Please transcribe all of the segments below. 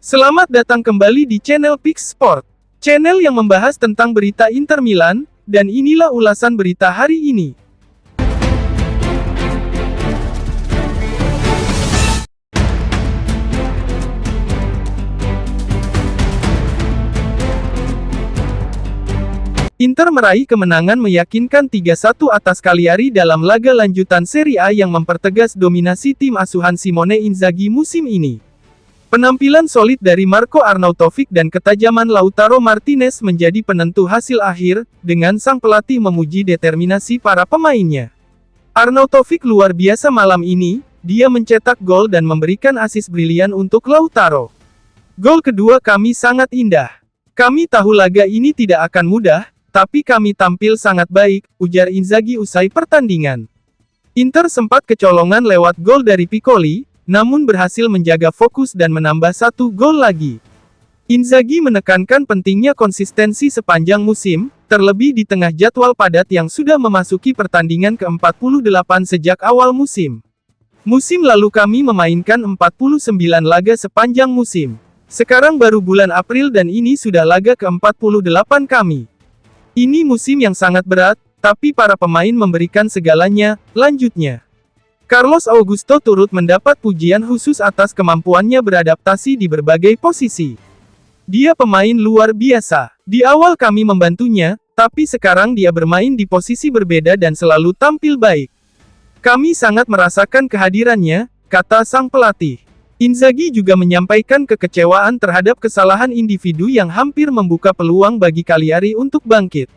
Selamat datang kembali di channel Pix Sport, channel yang membahas tentang berita Inter Milan, dan inilah ulasan berita hari ini. Inter meraih kemenangan meyakinkan 3-1 atas Cagliari dalam laga lanjutan Serie A yang mempertegas dominasi tim asuhan Simone Inzaghi musim ini. Penampilan solid dari Marco Arnautovic dan ketajaman Lautaro Martinez menjadi penentu hasil akhir, dengan sang pelatih memuji determinasi para pemainnya. Arnautovic luar biasa malam ini, dia mencetak gol dan memberikan assist brilian untuk Lautaro. Gol kedua kami sangat indah. Kami tahu laga ini tidak akan mudah, tapi kami tampil sangat baik, ujar Inzaghi usai pertandingan. Inter sempat kecolongan lewat gol dari Piccoli, namun berhasil menjaga fokus dan menambah satu gol lagi. Inzaghi menekankan pentingnya konsistensi sepanjang musim, terlebih di tengah jadwal padat yang sudah memasuki pertandingan ke-48 sejak awal musim. Musim lalu kami memainkan 49 laga sepanjang musim. Sekarang baru bulan April dan ini sudah laga ke-48 kami. Ini musim yang sangat berat, tapi para pemain memberikan segalanya, lanjutnya. Carlos Augusto turut mendapat pujian khusus atas kemampuannya beradaptasi di berbagai posisi. Dia pemain luar biasa. Di awal kami membantunya, tapi sekarang dia bermain di posisi berbeda dan selalu tampil baik. Kami sangat merasakan kehadirannya, kata sang pelatih. Inzaghi juga menyampaikan kekecewaan terhadap kesalahan individu yang hampir membuka peluang bagi Cagliari untuk bangkit.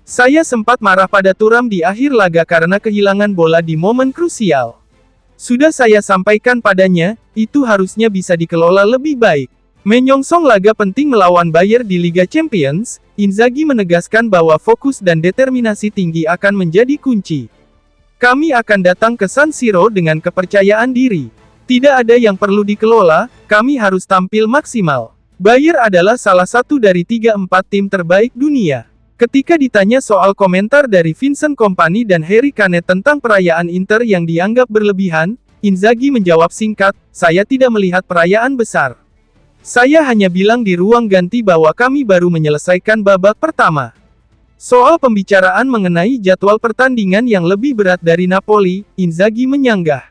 Saya sempat marah pada Thuram di akhir laga karena kehilangan bola di momen krusial. Sudah saya sampaikan padanya, itu harusnya bisa dikelola lebih baik. Menyongsong laga penting melawan Bayern di Liga Champions, Inzaghi menegaskan bahwa fokus dan determinasi tinggi akan menjadi kunci. Kami akan datang ke San Siro dengan kepercayaan diri. Tidak ada yang perlu dikelola, kami harus tampil maksimal. Bayern adalah salah satu dari 3-4 tim terbaik dunia. Ketika ditanya soal komentar dari Vincent Kompany dan Harry Kane tentang perayaan Inter yang dianggap berlebihan, Inzaghi menjawab singkat, saya tidak melihat perayaan besar. Saya hanya bilang di ruang ganti bahwa kami baru menyelesaikan babak pertama. Soal pembicaraan mengenai jadwal pertandingan yang lebih berat dari Napoli, Inzaghi menyanggah.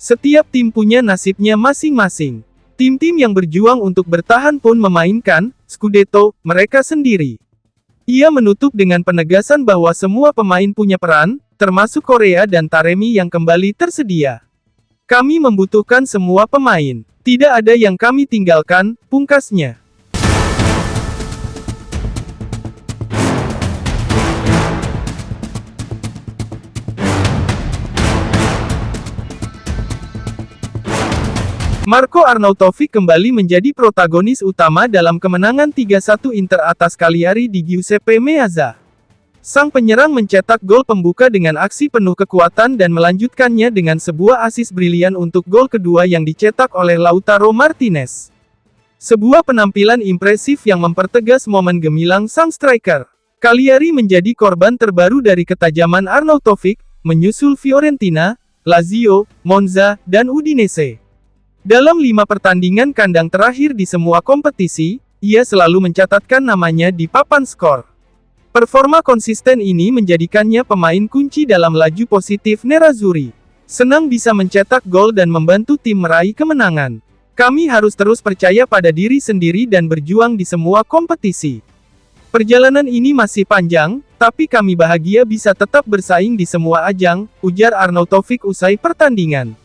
Setiap tim punya nasibnya masing-masing. Tim-tim yang berjuang untuk bertahan pun memainkan Scudetto mereka sendiri. Ia menutup dengan penegasan bahwa semua pemain punya peran, termasuk Korea dan Taremi yang kembali tersedia. Kami membutuhkan semua pemain. Tidak ada yang kami tinggalkan, pungkasnya. Marco Arnautovic kembali menjadi protagonis utama dalam kemenangan 3-1 Inter atas Cagliari di Giuseppe Meazza. Sang penyerang mencetak gol pembuka dengan aksi penuh kekuatan dan melanjutkannya dengan sebuah assist brilian untuk gol kedua yang dicetak oleh Lautaro Martinez. Sebuah penampilan impresif yang mempertegas momen gemilang sang striker. Cagliari menjadi korban terbaru dari ketajaman Arnautovic, menyusul Fiorentina, Lazio, Monza, dan Udinese. Dalam 5 pertandingan kandang terakhir di semua kompetisi, ia selalu mencatatkan namanya di papan skor. Performa konsisten ini menjadikannya pemain kunci dalam laju positif Nerazzurri. Senang bisa mencetak gol dan membantu tim meraih kemenangan. Kami harus terus percaya pada diri sendiri dan berjuang di semua kompetisi. Perjalanan ini masih panjang, tapi kami bahagia bisa tetap bersaing di semua ajang, ujar Arnautovic usai pertandingan.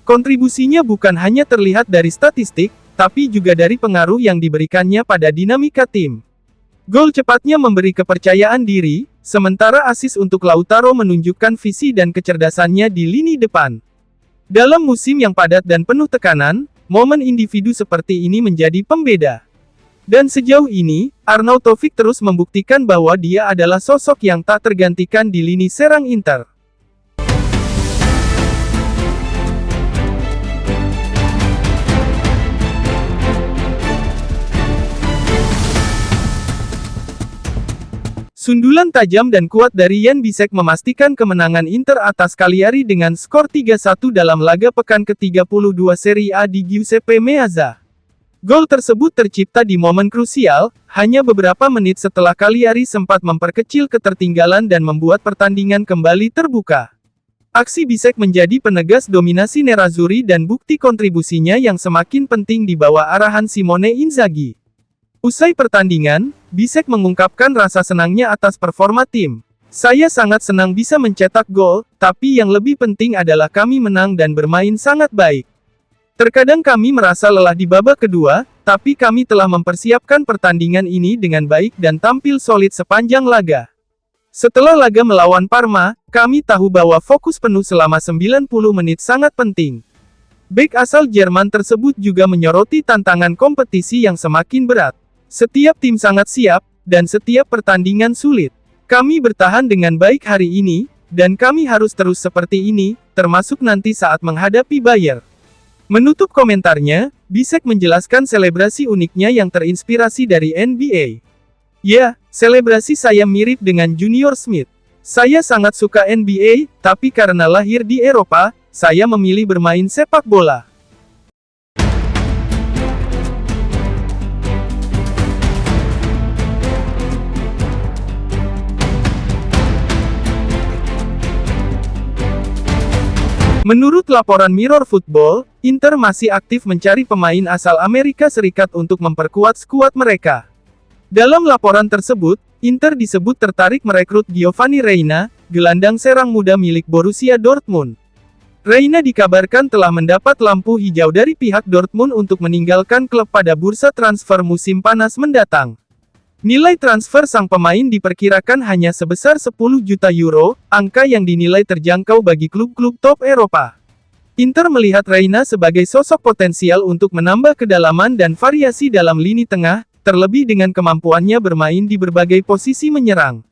Kontribusinya bukan hanya terlihat dari statistik, tapi juga dari pengaruh yang diberikannya pada dinamika tim. Gol cepatnya memberi kepercayaan diri, sementara assist untuk Lautaro menunjukkan visi dan kecerdasannya di lini depan. Dalam musim yang padat dan penuh tekanan, momen individu seperti ini menjadi pembeda. Dan sejauh ini, Arnautovic terus membuktikan bahwa dia adalah sosok yang tak tergantikan di lini serang Inter. Sundulan tajam dan kuat dari Jan Bisek memastikan kemenangan Inter atas Cagliari dengan skor 3-1 dalam laga pekan ke-32 Serie A di Giuseppe Meazza. Gol tersebut tercipta di momen krusial, hanya beberapa menit setelah Cagliari sempat memperkecil ketertinggalan dan membuat pertandingan kembali terbuka. Aksi Bisek menjadi penegas dominasi Nerazzurri dan bukti kontribusinya yang semakin penting di bawah arahan Simone Inzaghi. Usai pertandingan, Bisek mengungkapkan rasa senangnya atas performa tim. Saya sangat senang bisa mencetak gol, tapi yang lebih penting adalah kami menang dan bermain sangat baik. Terkadang kami merasa lelah di babak kedua, tapi kami telah mempersiapkan pertandingan ini dengan baik dan tampil solid sepanjang laga. Setelah laga melawan Parma, kami tahu bahwa fokus penuh selama 90 menit sangat penting. Bek asal Jerman tersebut juga menyoroti tantangan kompetisi yang semakin berat. Setiap tim sangat siap, dan setiap pertandingan sulit. Kami bertahan dengan baik hari ini, dan kami harus terus seperti ini, termasuk nanti saat menghadapi Bayer. Menutup komentarnya, Bisek menjelaskan selebrasi uniknya yang terinspirasi dari NBA. Ya, selebrasi saya mirip dengan Junior Smith. Saya sangat suka NBA, tapi karena lahir di Eropa, saya memilih bermain sepak bola. Menurut laporan Mirror Football, Inter masih aktif mencari pemain asal Amerika Serikat untuk memperkuat skuad mereka. Dalam laporan tersebut, Inter disebut tertarik merekrut Giovanni Reyna, gelandang serang muda milik Borussia Dortmund. Reyna dikabarkan telah mendapat lampu hijau dari pihak Dortmund untuk meninggalkan klub pada bursa transfer musim panas mendatang. Nilai transfer sang pemain diperkirakan hanya sebesar 10 juta euro, angka yang dinilai terjangkau bagi klub-klub top Eropa. Inter melihat Reyna sebagai sosok potensial untuk menambah kedalaman dan variasi dalam lini tengah, terlebih dengan kemampuannya bermain di berbagai posisi menyerang.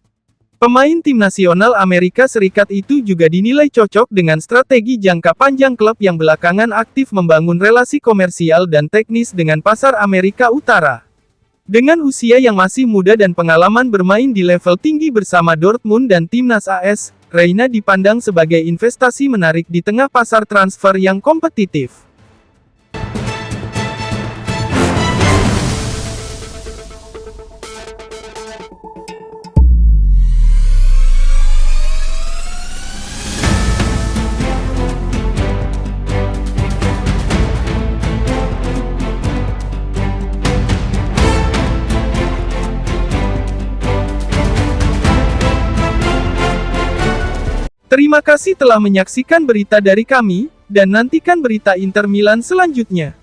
Pemain tim nasional Amerika Serikat itu juga dinilai cocok dengan strategi jangka panjang klub yang belakangan aktif membangun relasi komersial dan teknis dengan pasar Amerika Utara. Dengan usia yang masih muda dan pengalaman bermain di level tinggi bersama Dortmund dan Timnas AS, Reyna dipandang sebagai investasi menarik di tengah pasar transfer yang kompetitif. Terima kasih telah menyaksikan berita dari kami, dan nantikan berita Inter Milan selanjutnya.